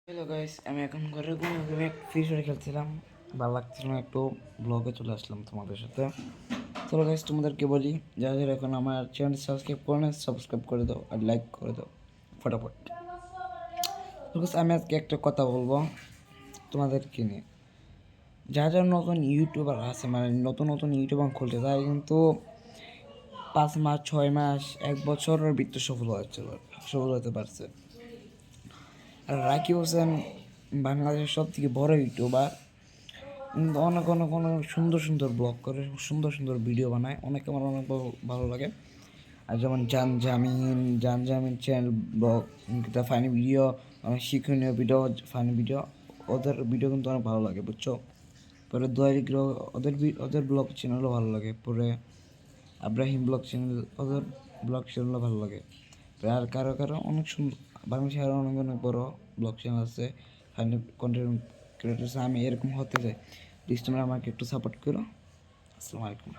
Hello guys, আমি এখন ঘরে ঘুমিয়ে ফ্রি ফায়ার খেলছিলাম। ভালো লাগছিল না, একটু ব্লগে চলে আসলাম তোমাদের সাথে। চলো গাইস, তোমাদেরকে বলি, যারা যারা এখন আমার চ্যানেল সাবস্ক্রাইব করে না, সাবস্ক্রাইব করে দাও আর লাইক করে দাও ফটাফট। আমি আজকে একটা কথা বলবো তোমাদেরকে নিয়ে। যারা যারা নতুন ইউটিউবার আছে, মানে নতুন নতুন ইউটিউবার খুলছে, তারা কিন্তু 5 মাস 6 মাস 1 বছরের ভিতরে সফল হতে পারছে। আর রাকিব হোসেন বাংলাদেশের সব থেকে বড় ইউটিউবার, কিন্তু অনেক অনেক অনেক সুন্দর সুন্দর ব্লগ করে, সুন্দর সুন্দর ভিডিও বানায়, অনেকে আমার অনেক ভালো লাগে। আর যেমন জান জামিন চ্যানেল ব্লগ, ফানি ভিডিও, অনেক শিক্ষণীয় ভিডিও, ফানি ভিডিও, ওদের ভিডিও কিন্তু অনেক ভালো লাগে, বুঝছো। পরে দোয়ারি গ্রহ, ওদের ব্লগ চ্যানেলও ভালো লাগে। পরে আব্রাহিম ব্লগ চ্যানেল, ওদের ব্লগ চ্যানেলও ভালো লাগে। আর কারো কারো অনেক সুন্দর, বাংলাদেশে আরও অনেক অনেক বড় ব্লগ চ্যানেল আছে, ফানি কন্টেন্ট ক্রিয়েটার। আমি এরকম হতে চাই, প্লিজ তোমরা আমাকে একটু সাপোর্ট করো। আসসালামু আলাইকুম।